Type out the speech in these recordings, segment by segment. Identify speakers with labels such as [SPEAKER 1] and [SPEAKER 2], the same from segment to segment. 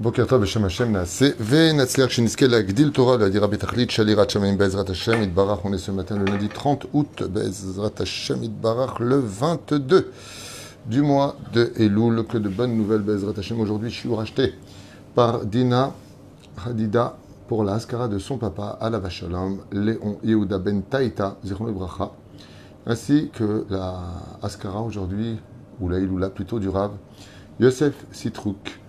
[SPEAKER 1] בוקר טוב, בשם השם נעשה, ונצליח שנזכה להגדיל תורה, להדירה בתכלית של יראת שמיים בעזרת השם יתברך. On est ce matin le lundi 30 août, בעזרת השם יתברך, le 22 du mois de Elul. Que de bonnes nouvelles, בעזרת השם. Aujourd'hui, je suis racheté par Dina Hadida pour la Askara de son papa, Alav Shalom, Léon Yehuda Ben Taïta, Zichron Bracha, ainsi que la Askara aujourd'hui, ou la Ilula plutôt, du Rav Yosef Sitrouk.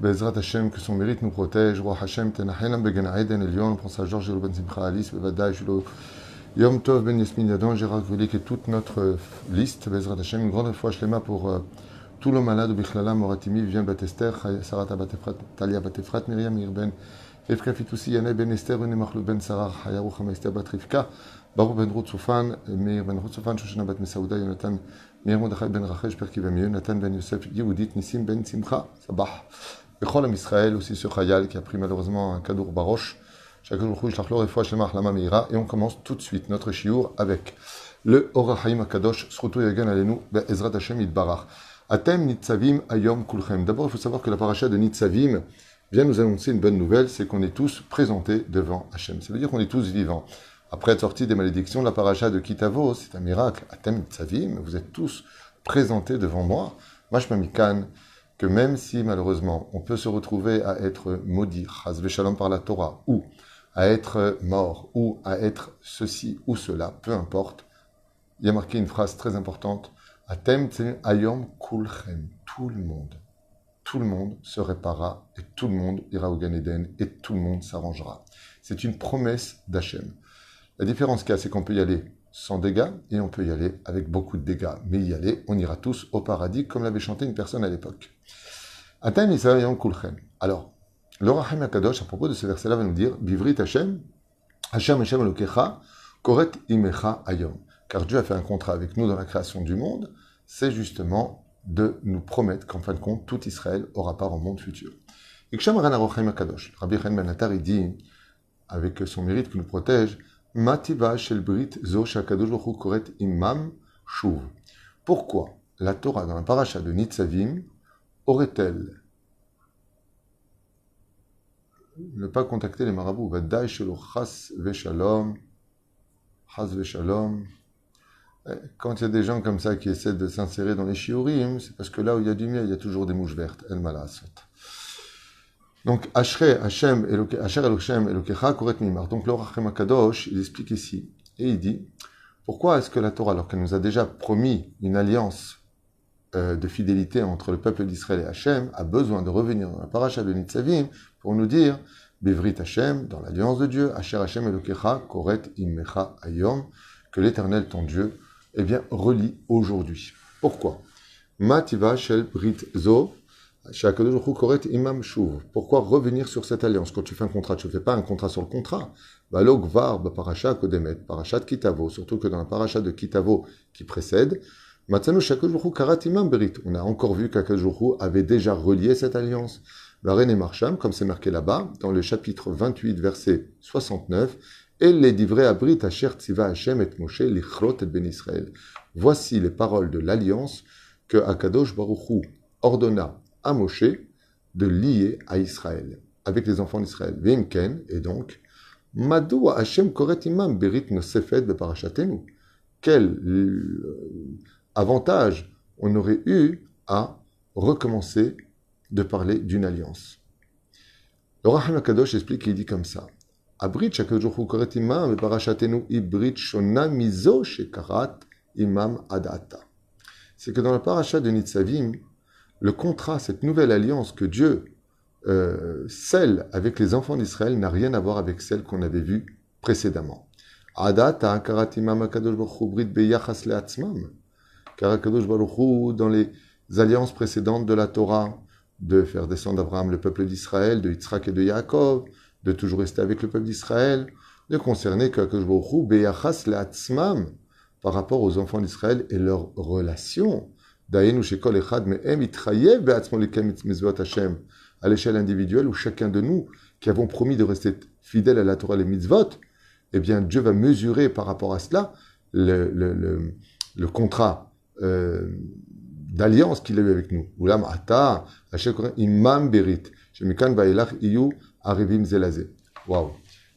[SPEAKER 1] Bezrat Hashem, que son mérite nous protège. Roi Hashem, Tenahelam Began Aiden Elion, on pense à Georges Ben Simcha Alice, Bevadaï, Julo, Yom Tov Ben Yasmin Yadon, Gérard Goulik et toute notre liste. Bezrat Hashem, une grande fois Shlema pour tout le malade, Bichlala, Moratimi, Vivien Batester, Sarata Batefrat, Talia Batefrat, Myriam Irben, Rivka Fitoussi, Yanné Ben Esther, René Machlou Ben Sarah, Hayarou Hamaïster Bat Rivka, Baruch Ben Routsoufan, Meir Ben Routsoufan, Shoshana Bat Mesaouda, Yonatan, Meir Mordechai Ben Rachel, Perki va mieux, Nathan Ben Yosef, Yehoudit, Nissim Ben Simcha, Sabah. Bechol Am Israël, aussi ce Chayal qui a pris malheureusement un kadour baroche. Chacun jour, Shlachlo Refoua Shlema Achlama Meira. Et on commence tout de suite notre shiur avec le Or HaChaim HaKadosh, Sruto Yagan Alenu, Be'ezrat Hashem Yitbarach. Atem Nitzavim Ayom Kulchem. D'abord, il faut savoir que la paracha de Nitzavim vient nous annoncer une bonne nouvelle, c'est qu'on est tous présentés devant Hashem. Ça veut dire qu'on est tous vivants. Après être sortis des malédictions, la paracha de Kitavo, c'est un miracle. Atem Nitzavim, vous êtes tous présentés devant moi. Mashma Mikan, que même si malheureusement on peut se retrouver à être maudit, chas v'shalom par la Torah, ou à être mort, ou à être ceci ou cela, peu importe, il y a marqué une phrase très importante, Atem tzem ayom kulchem, tout le monde se réparera, et tout le monde ira au Gan Eden, et tout le monde s'arrangera. C'est une promesse d'Hachem. La différence qu'il y a, c'est qu'on peut y aller sans dégâts, et on peut y aller avec beaucoup de dégâts. Mais y aller, on ira tous au paradis, comme l'avait chanté une personne à l'époque. Atem Yisraël Kulchem. Alors, le Rahim HaKadosh, à propos de ce verset-là, va nous dire, Bivrit Hashem, Hashem Hashem Elokecha, Koret Imecha Ayom. Car Dieu a fait un contrat avec nous dans la création du monde, c'est justement de nous promettre qu'en fin de compte, tout Israël aura part au monde futur. Et Ksham Ran Rahim HaKadosh, Rabbi Chen Ben Attar, il dit, avec son mérite qui nous protège, Mativa shel brit zo shakadosh baruch hu koret imam shuv. Pourquoi la Torah dans la paracha de Nitzavim aurait-elle ne pas contacter les marabouts? Vadaï shelo chas veshalom, chas veshalom. Quand il y a des gens comme ça qui essaient de s'insérer dans les shiurim, c'est parce que là où il y a du miel, il y a toujours des mouches vertes. El malasot. Donc, Asher Elokem Elokecha Koret Mimar. Donc, le Rachem HaKadosh, il explique ici, et il dit, pourquoi est-ce que la Torah, alors qu'elle nous a déjà promis une alliance de fidélité entre le peuple d'Israël et Hachem, a besoin de revenir dans la paracha de Nitzavim pour nous dire, Bevrit Hachem, dans l'alliance de Dieu, Asher Hashem Elokecha Koret Imecha Ayom, que l'Éternel, ton Dieu, eh bien, relie aujourd'hui. Pourquoi? Mativa Shel Brit Zo, pourquoi revenir sur cette alliance? Quand tu fais un contrat, tu ne fais pas un contrat sur le contrat. Parashat Kitavo, surtout que dans la paracha de Kitavo qui précède, on a encore vu qu'Akadosh avait déjà relié cette alliance. La reine et Marsham, comme c'est marqué là-bas, dans le chapitre 28, verset 69, et les divrei abrit asher tziva Hashem et Moshe lichrot et ben Israël. Voici les paroles de l'alliance que Akadosh Baruch Hu ordonna à Moshe de lier à Israël, avec les enfants d'Israël. Vimken, et donc, Madou Hashem koret imam berit nosefet beparashatenu. Quel avantage on aurait eu à recommencer de parler d'une alliance. Le Rahim HaKadosh explique, il dit comme ça, Abrit shakadosh hu koret imam beparashatenu ibrit shona mizo shekarat imam adata. C'est que dans la paracha de Nitzavim, le contrat, cette nouvelle alliance que Dieu scelle avec les enfants d'Israël n'a rien à voir avec celle qu'on avait vue précédemment. Adata akarat imam akadosh baruch hu brit beyachas leatzmam. Car Akadosh baruch hu, dans les alliances précédentes de la Torah, de faire descendre d'Abraham le peuple d'Israël, de Yitzhak et de Yaakov, de toujours rester avec le peuple d'Israël, ne concernait qu'Akadosh baruch hu beyachas leatzmam par rapport aux enfants d'Israël et leurs relations. À l'échelle individuelle, où chacun de nous, qui avons promis de rester fidèles à la Torah et les mitzvot, eh bien, Dieu va mesurer par rapport à cela le contrat d'alliance qu'il a eu avec nous. Imam Berit. Shemikan Vailach Iyu Arivim Zelazé. Waouh!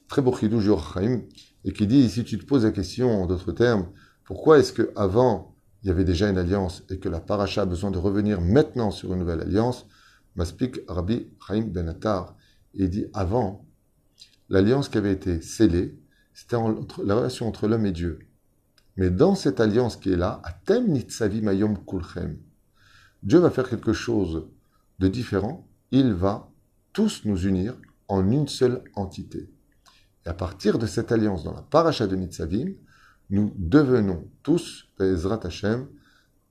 [SPEAKER 1] Très beau chidouj du Or Chaim, et qui dit, si tu te poses la question, en d'autres termes, pourquoi est-ce qu'avant, il y avait déjà une alliance et que la paracha a besoin de revenir maintenant sur une nouvelle alliance, m'explique Rabbi Chaim Ben Attar, et il dit, avant, l'alliance qui avait été scellée, c'était la relation entre l'homme et Dieu. Mais dans cette alliance qui est là, Atem Nitzavi Mayom Kulchem, Dieu va faire quelque chose de différent, il va tous nous unir en une seule entité. Et à partir de cette alliance dans la paracha de Nitzavim, nous devenons tous, Be'ezrat Hashem,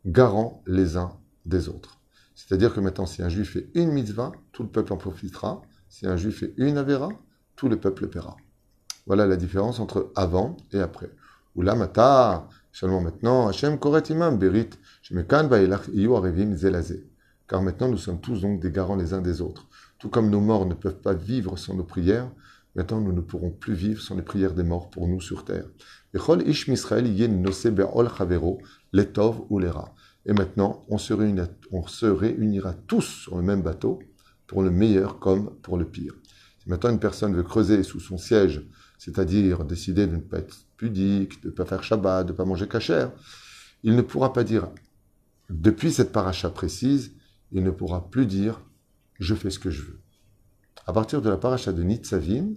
[SPEAKER 1] garants les uns des autres. C'est-à-dire que maintenant, si un juif fait une mitzvah, tout le peuple en profitera. Si un juif fait une avera, tout le peuple le paiera. Voilà la différence entre avant et après. Oula mata, seulement maintenant, Hashem koret imam berit, shemekan vailach iyu arevim zelazé. Car maintenant, nous sommes tous donc des garants les uns des autres. Tout comme nos morts ne peuvent pas vivre sans nos prières, maintenant, nous ne pourrons plus vivre sans les prières des morts pour nous sur terre. Et maintenant, on se réunira tous sur le même bateau, pour le meilleur comme pour le pire. Si maintenant une personne veut creuser sous son siège, c'est-à-dire décider de ne pas être pudique, de ne pas faire Shabbat, de ne pas manger kasher, il ne pourra pas dire, depuis cette paracha précise, il ne pourra plus dire « je fais ce que je veux ». À partir de la paracha de Nitzavim,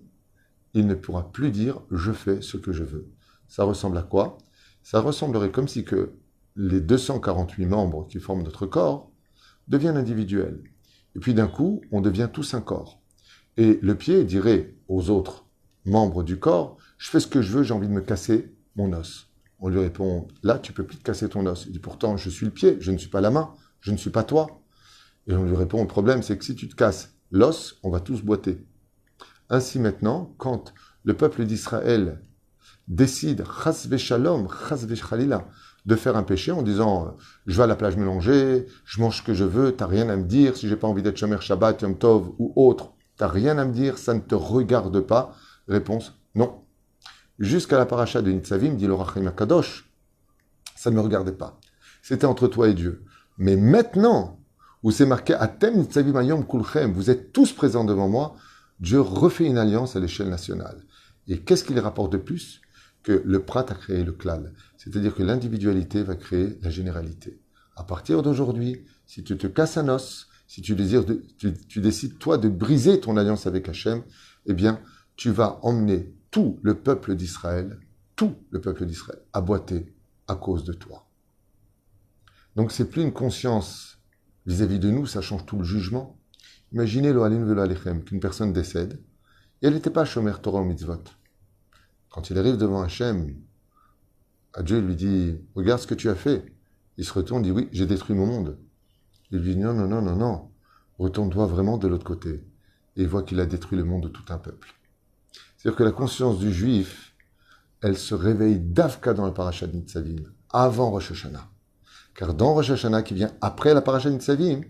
[SPEAKER 1] il ne pourra plus dire « je fais ce que je veux ». Ça ressemble à quoi? Ça ressemblerait comme si que les 248 membres qui forment notre corps deviennent individuels. Et puis d'un coup, on devient tous un corps. Et le pied dirait aux autres membres du corps « je fais ce que je veux, j'ai envie de me casser mon os ». On lui répond « là, tu ne peux plus te casser ton os ». Il dit « pourtant, je suis le pied, je ne suis pas la main, je ne suis pas toi ». Et on lui répond « le problème, c'est que si tu te casses l'os, on va tous boiter ». Ainsi maintenant, quand le peuple d'Israël décide, chas v'shalom, chas v'chalila, de faire un péché en disant je vais à la plage mélanger, je mange ce que je veux, t'as rien à me dire, si j'ai pas envie d'être Shomer Shabbat, Yom Tov ou autre, t'as rien à me dire, ça ne te regarde pas. Réponse, non. Jusqu'à la paracha de Nitzavim, dit le Rachim HaKadosh, ça ne me regardait pas. C'était entre toi et Dieu. Mais maintenant, où c'est marqué Atem Nitzavim Ayom Kulchem, vous êtes tous présents devant moi, Dieu refait une alliance à l'échelle nationale. Et qu'est-ce qu'il rapporte de plus? Que le Prat a créé le Klal. C'est-à-dire que l'individualité va créer la généralité. À partir d'aujourd'hui, si tu te casses un os, si tu décides, toi, de briser ton alliance avec Hachem, eh bien, tu vas emmener tout le peuple d'Israël, à boiter à cause de toi. Donc, c'est plus une conscience vis-à-vis de nous, ça change tout le jugement. Imaginez lo alim velo alechem, qu'une personne décède, et elle n'était pas shomer Torah ou mitzvot. Quand il arrive devant Hachem, Dieu lui dit « Regarde ce que tu as fait ». Il se retourne, dit « Oui, j'ai détruit mon monde ». Il lui dit « Non, retourne-toi vraiment de l'autre côté ». Et il voit qu'il a détruit le monde de tout un peuple. C'est-à-dire que la conscience du juif, elle se réveille d'Avka dans la paracha de Nitzavim, avant Rosh Hashanah. Car dans Rosh Hashanah, qui vient après la paracha de Nitzavim,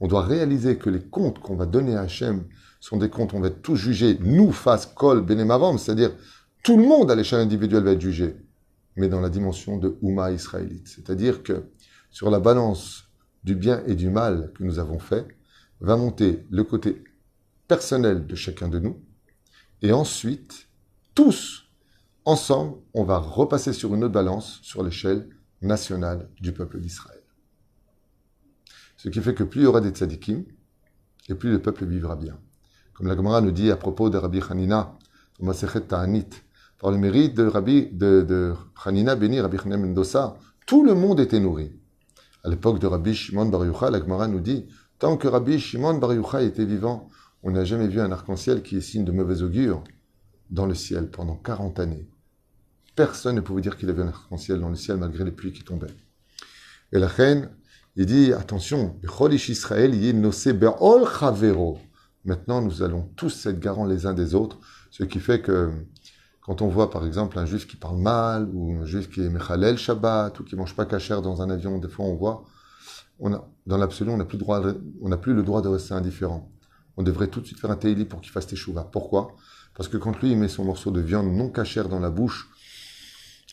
[SPEAKER 1] on doit réaliser que les comptes qu'on va donner à Hachem sont des comptes, on va être tous jugés, nous, face, kol, benemavam, c'est-à-dire tout le monde à l'échelle individuelle va être jugé, mais dans la dimension de Ouma israélite. C'est-à-dire que sur la balance du bien et du mal que nous avons fait, va monter le côté personnel de chacun de nous, et ensuite, tous, ensemble, on va repasser sur une autre balance sur l'échelle nationale du peuple d'Israël. Ce qui fait que plus il y aura des tzadikim, et plus le peuple vivra bien. Comme la Gemara nous dit à propos de Rabbi Hanina, au Masechet Ta'anit, par le mérite de Hanina béni Rabbi Hanina Mendoza, tout le monde était nourri. À l'époque de Rabbi Shimon Bar Yochai, la Gemara nous dit, tant que Rabbi Shimon Bar Yochai était vivant, on n'a jamais vu un arc-en-ciel qui est signe de mauvais augure dans le ciel pendant 40 années. Personne ne pouvait dire qu'il avait un arc-en-ciel dans le ciel malgré les pluies qui tombaient. Et la reine, il dit, attention, maintenant nous allons tous être garants les uns des autres, ce qui fait que quand on voit par exemple un juif qui parle mal, ou un juif qui est mechalel Shabbat, ou qui ne mange pas kasher dans un avion, des fois on voit, dans l'absolu, on n'a plus le droit de rester indifférent. On devrait tout de suite faire un teili pour qu'il fasse teshuva. Pourquoi? Parce que quand lui, il met son morceau de viande non kasher dans la bouche,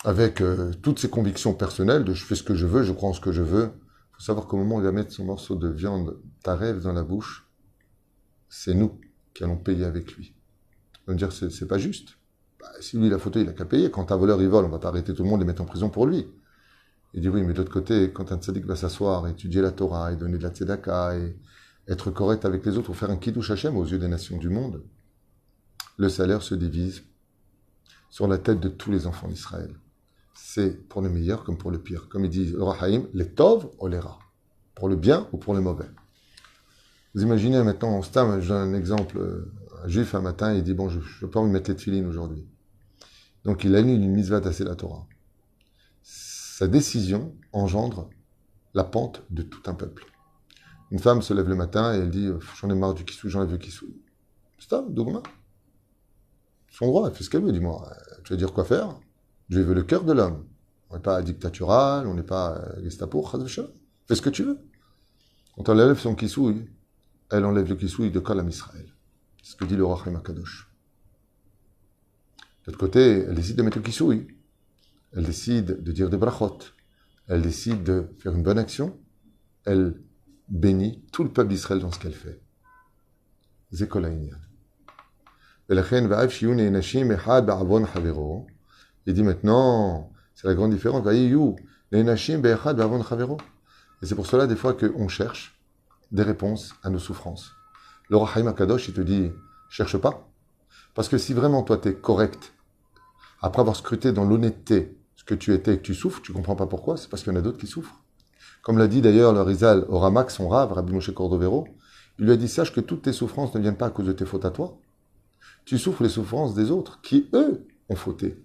[SPEAKER 1] avec toutes ses convictions personnelles, de je fais ce que je veux, je crois en ce que je veux, il faut savoir qu'au moment où il va mettre son morceau de viande tarev dans la bouche, c'est nous qui allons payer avec lui. On va me dire, c'est pas juste. Bah, si lui, il a fauté, il a qu'à payer. Quand un voleur, il vole, on va pas arrêter tout le monde et mettre en prison pour lui. Il dit oui, mais de l'autre côté, quand un tzaddik va s'asseoir, étudier la Torah, et donner de la tzedaka, et être correct avec les autres, ou faire un kiddush Hashem aux yeux des nations du monde, le salaire se divise sur la tête de tous les enfants d'Israël. C'est pour le meilleur comme pour le pire. Comme il dit le Rahaïm, les tov ou les rats. Pour le bien ou pour le mauvais. Vous imaginez maintenant, en stam, j'ai un exemple, un juif un matin, il dit bon, je ne peux pas me mettre les tefilines aujourd'hui. Donc il annule une mitzvah d'asser la Torah. Sa décision engendre la pente de tout un peuple. Une femme se lève le matin et elle dit j'en ai marre du kissou, j'en ai vu kissou. Stam, dogma. Son droit, elle fait ce qu'elle veut, dis-moi. Tu vas dire quoi faire? Dieu veut le cœur de l'homme. On n'est pas dictatural, on n'est pas Gestapo, fais ce que tu veux. Quand elle enlève son kissouille, elle enlève le kissouille de Kalam Israël. C'est ce que dit le Rachim Akadosh. De l'autre côté, elle décide de mettre le kissouille. Elle décide de dire des brachot. Elle décide de faire une bonne action. Elle bénit tout le peuple d'Israël dans ce qu'elle fait. Zekola Inyan. Il dit maintenant, c'est la grande différence. Et c'est pour cela, des fois, qu'on cherche des réponses à nos souffrances. Le Rahaïm Akadosh, il te dit, cherche pas. Parce que si vraiment toi, tu es correct, après avoir scruté dans l'honnêteté ce que tu étais et que tu souffres, tu comprends pas pourquoi, c'est parce qu'il y en a d'autres qui souffrent. Comme l'a dit d'ailleurs le Rizal au Ramak, son Rav, Rabbi Moshe Cordovero, il lui a dit, sache que toutes tes souffrances ne viennent pas à cause de tes fautes à toi. Tu souffres les souffrances des autres, qui, eux, ont fauté.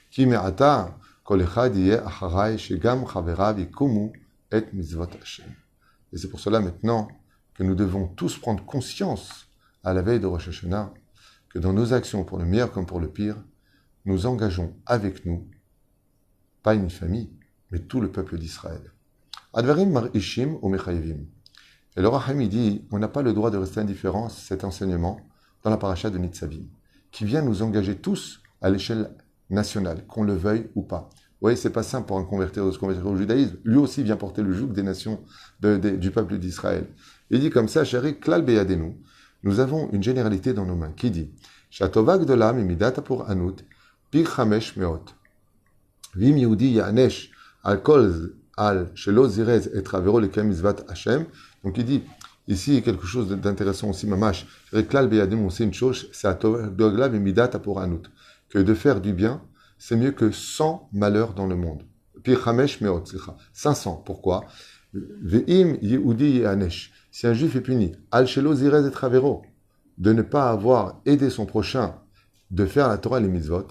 [SPEAKER 1] Ki me'ata kol echad yeh acharai shegam chaverav yikumu et mitzvot Hashem. Et c'est pour cela maintenant que nous devons tous prendre conscience, à la veille de Rosh Hashanah, que dans nos actions, pour le meilleur comme pour le pire, nous engageons avec nous, pas une famille, mais tout le peuple d'Israël. Advarim mar'ishim ou mechayevim. Et le Raham dit, on n'a pas le droit de rester indifférent à cet enseignement dans la paracha de Nitzavim, qui vient nous engager tous à l'échelle nationale, qu'on le veuille ou pas. Vous voyez, c'est pas simple pour un convertir de se convertir au judaïsme. Lui aussi vient porter le joug des nations, du peuple d'Israël. Il dit comme ça, chéri, klal beyadenu. Nous avons une généralité dans nos mains qui dit, Shatovak de l'âme imidata pour anut, pir chamesh meot. Vim yehudi yanesh al kol al shelo zirez et travero lekem mizvat Hashem. Donc il dit, ici, quelque chose d'intéressant aussi, mamash. Klal beyadenu, c'est une chose, c'est Shatovak de l'âme imidata pour anut. Que de faire du bien, c'est mieux que 100 malheurs dans le monde. Pir chamesh meot, 500. Pourquoi? Ve'im yehudi yanesh. Si un juif est puni, al shelo zirez et travero, de ne pas avoir aidé son prochain de faire la Torah et les mitzvot,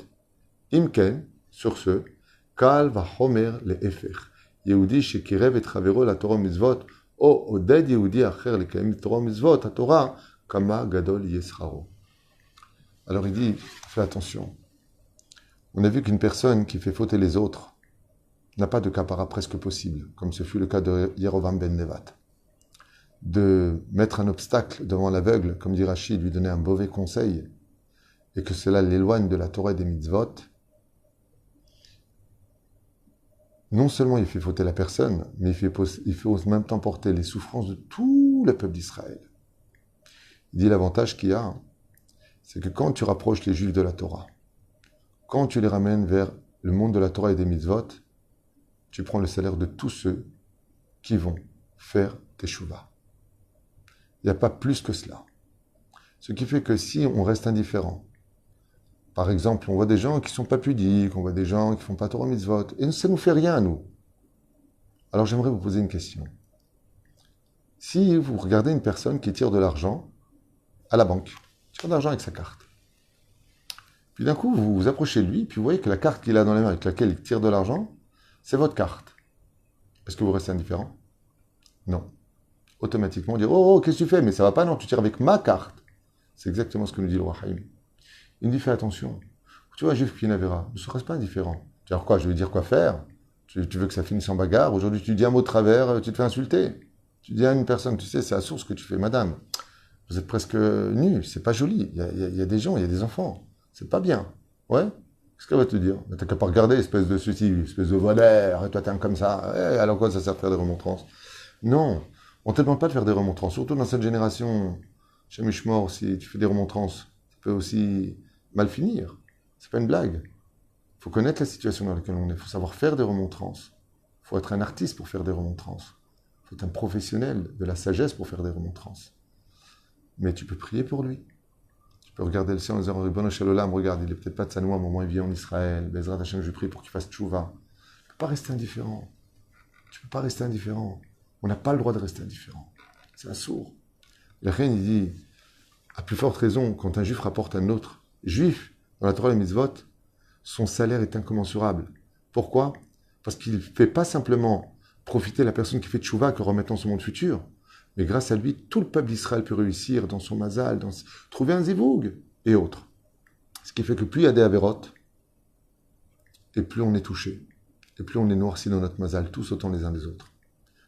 [SPEAKER 1] imken, sur ce, kal va homer le efer. Yehudi shekirev et travero la Torah mitzvot, o oded Yehudi acher le kaim Torah mitzvot, la Torah, kama gadol yesraro. Alors il dit, fais attention. On a vu qu'une personne qui fait fauter les autres n'a pas de capara presque possible, comme ce fut le cas de Yerovam ben Nevat. De mettre un obstacle devant l'aveugle, comme dit Rachid, lui donner un mauvais conseil, et que cela l'éloigne de la Torah et des mitzvot, non seulement il fait fauter la personne, mais il fait en même temps porter les souffrances de tout le peuple d'Israël. Il dit l'avantage qu'il y a, c'est que quand tu rapproches les Juifs de la Torah, quand tu les ramènes vers le monde de la Torah et des mitzvot, tu prends le salaire de tous ceux qui vont faire teshuva. Il n'y a pas plus que cela. Ce qui fait que si on reste indifférent, par exemple, on voit des gens qui ne sont pas pudiques, on voit des gens qui ne font pas Torah mitzvot, et ça ne nous fait rien à nous. Alors j'aimerais vous poser une question. Si vous regardez une personne qui tire de l'argent à la banque, tire de l'argent avec sa carte, puis d'un coup vous vous approchez de lui, puis vous voyez que la carte qu'il a dans les mains avec laquelle il tire de l'argent, c'est votre carte. Est-ce que vous restez indifférent? Non. Automatiquement, on dit, oh, qu'est-ce que tu fais? Mais ça va pas, non, tu tires avec ma carte. C'est exactement ce que nous dit le roi Haïm. Il nous dit, fais attention. Tu vois, juif qui n'avera, ne reste pas indifférent. Tu dis, alors quoi, je vais dire quoi faire? Tu veux que ça finisse en bagarre? Aujourd'hui, tu dis un mot de travers, tu te fais insulter. Tu dis à une personne, tu sais, c'est à source que tu fais, madame. Vous êtes presque nus, c'est pas joli. Il y a des gens, il y a des enfants. C'est pas bien. Ouais? Qu'est-ce qu'elle va te dire? T'as qu'à pas regarder, espèce de ceci, espèce de voleur, et toi t'es un comme ça. Alors quoi, ça sert à faire des remontrances? Non. On ne te demande pas de faire des remontrances, surtout dans cette génération Hachem Ishmor, si tu fais des remontrances, ça peut aussi mal finir. C'est pas une blague. Il faut connaître la situation dans laquelle on est. Il faut savoir faire des remontrances. Il faut être un artiste pour faire des remontrances. Il faut être un professionnel de la sagesse pour faire des remontrances. Mais tu peux prier pour lui. Tu peux regarder le ciel en disant Ribono Shel Olam, regarde, il est peut-être pas de Tsanoua, mais au moins il vit en Israël. Bezrat Hashem, je prie pour qu'il fasse tchouva. Tu ne peux pas rester indifférent. Tu ne peux pas rester indifférent. On n'a pas le droit de rester indifférent. C'est un sourd. La reine, il dit, à plus forte raison, quand un juif rapporte un autre juif dans la Torah et Mitzvot, son salaire est incommensurable. Pourquoi? Parce qu'il ne fait pas simplement profiter la personne qui fait tchouva que remettant son monde futur, mais grâce à lui, tout le peuple d'Israël peut réussir dans son mazal, trouver un zivoug et autres. Ce qui fait que plus il y a des avérotes, et plus on est touché, et plus on est noirci dans notre mazal, tous autant les uns des autres.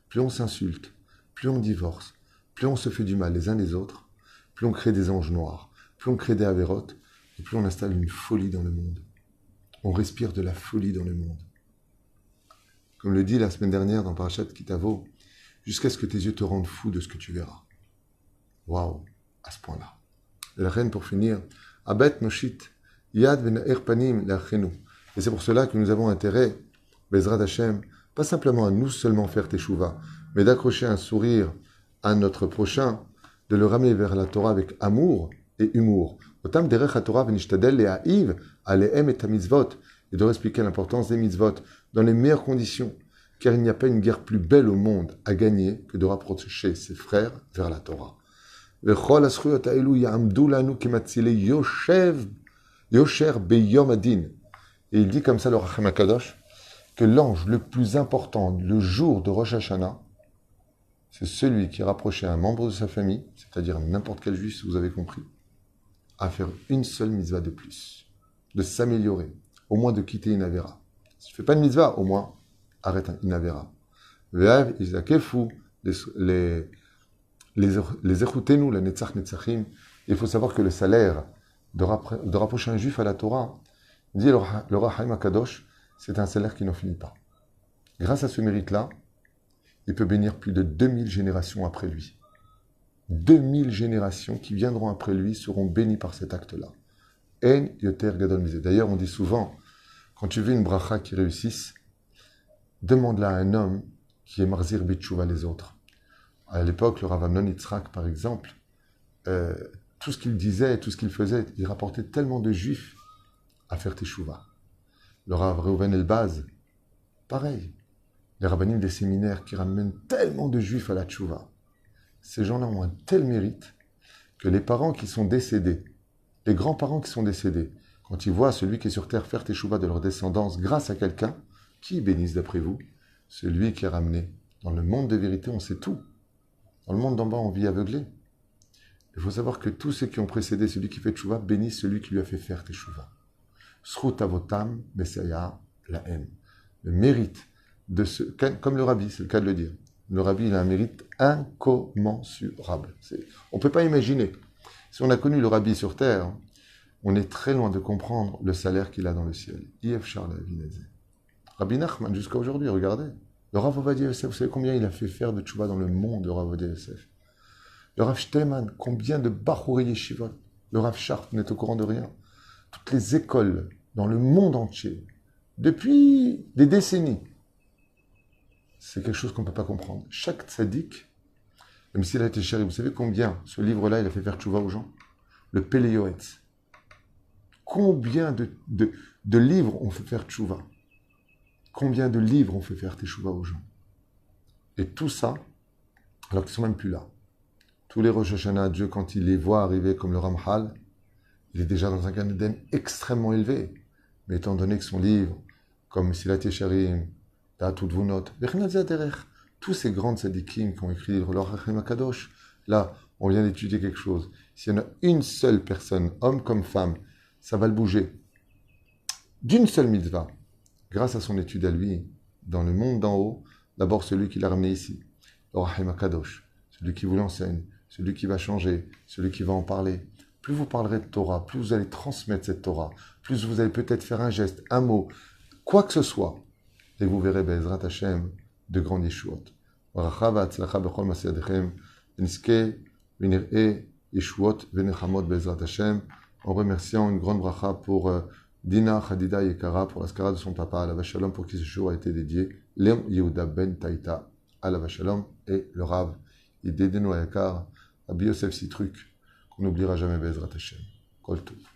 [SPEAKER 1] Plus on s'insulte, plus on divorce, plus on se fait du mal les uns les autres, plus on crée des anges noirs, plus on crée des avérotes, et plus on installe une folie dans le monde. On respire de la folie dans le monde. Comme le dit la semaine dernière dans Parashat Kitavo, jusqu'à ce que tes yeux te rendent fou de ce que tu verras. Waouh, à ce point-là. Et la reine, pour finir, Abet Noshit, Yad Venaer Panim Lachenu. Et c'est pour cela que nous avons intérêt, Bezrat Hashem, pas simplement à nous seulement faire teshuva, mais d'accrocher un sourire à notre prochain, de le ramener vers la Torah avec amour et humour. Otam derech haTorah v'nishtadel le'a'iv alehem et mitzvot, et de leur expliquer l'importance des mitzvot dans les meilleures conditions, car il n'y a pas une guerre plus belle au monde à gagner que de rapprocher ses frères vers la Torah. V'chol ha'zchuyot ha'elu ya'amdu lanu kematzilei yosher beyom adin. Et il dit comme ça le Rachem HaKadosh, que l'ange le plus important le jour de Rosh Hashanah, c'est celui qui rapprochait un membre de sa famille, c'est-à-dire n'importe quel juif, si vous avez compris, à faire une seule mitzvah de plus, de s'améliorer, au moins de quitter une avéra. Si tu ne fais pas de mitzvah, au moins, arrête une avéra. Les écoutez-nous, la netzach netzachim, il faut savoir que le salaire de rapprocher un juif à la Torah, dit le Rachem HaKadosh, c'est un salaire qui n'en finit pas. Grâce à ce mérite-là, il peut bénir plus de 2000 générations après lui. 2000 générations qui viendront après lui seront bénies par cet acte-là. En yoter gadol mizeh. D'ailleurs, on dit souvent, quand tu veux une bracha qui réussisse, demande-la à un homme qui est marzir bitchouva les autres. À l'époque, le Rav Amnon Yitzhak, par exemple, tout ce qu'il disait, tout ce qu'il faisait, il rapportait tellement de juifs à faire teshuva. Le Rav Reuven Elbaz, pareil. Les rabbinim des séminaires qui ramènent tellement de juifs à la tchouva. Ces gens-là ont un tel mérite que les parents qui sont décédés, les grands-parents qui sont décédés, quand ils voient celui qui est sur terre faire teshuva de leur descendance grâce à quelqu'un, qui bénissent d'après vous? Celui qui est ramené. Dans le monde de vérité, on sait tout. Dans le monde d'en bas, on vit aveuglé. Il faut savoir que tous ceux qui ont précédé celui qui fait teshuva bénissent celui qui lui a fait faire teshuva. Srut avotam besaya la haine. Le mérite de ce, comme le rabbi, c'est le cas de le dire. Le rabbi, il a un mérite incommensurable. On ne peut pas imaginer. Si on a connu le rabbi sur terre, on est très loin de comprendre le salaire qu'il a dans le ciel. Yef Charles Avinazé. Rabbi Nachman, jusqu'à aujourd'hui, regardez. Le Rav Ovadia Yosef, vous savez combien il a fait faire de tchouva dans le monde, le Rav Ovadia Yosef. Le Rav Shteman, combien de Bachouri Yeshivot. Le Rav Sharp n'est au courant de rien. Toutes les écoles dans le monde entier, depuis des décennies, c'est quelque chose qu'on ne peut pas comprendre. Chaque tzaddik, même s'il a été chéri, vous savez combien ce livre-là, il a fait faire tchouva aux gens? Le Péléoetz. Combien de livres on fait faire tchouva? Combien de livres on fait faire tchouva aux gens? Et tout ça, alors qu'ils ne sont même plus là. Tous les Rosh Hashanah, Dieu, quand il les voit arriver comme le Ramchal, il est déjà dans un Gan Eden extrêmement élevé. Mais étant donné que son livre, comme Silat Yesharim, Ta'atout Vunot, tous ces grands tzadikim qui ont écrit le Rachem HaKadosh, là, on vient d'étudier quelque chose. S'il y en a une seule personne, homme comme femme, ça va le bouger. D'une seule mitzvah, grâce à son étude à lui, dans le monde d'en haut, d'abord celui qui l'a ramené ici, le Rachem HaKadosh, celui qui vous l'enseigne, celui qui va changer, celui qui va en parler. Plus vous parlerez de Torah, plus vous allez transmettre cette Torah, plus vous allez peut-être faire un geste, un mot, quoi que ce soit, et vous verrez, Be'ezrat Hashem, de grandes yeshuot. Baracha v'atzlacha b'chol ma'aseh yadechem, v'niskeh v'nir'eh Yeshuot Venechamot Bezrat Hashem, en remerciant une grande bracha pour Dina Khadida Yekara, pour la skara de son papa, Alav Shalom, pour qui ce jour a été dédié, Léon Yehuda Ben Taïta, Alav Shalom, et le Rav, Idedeno Yakar, Rabbi Yosef Sitruk, qu'on n'oubliera jamais Bezrat Hashem. Kol Tov.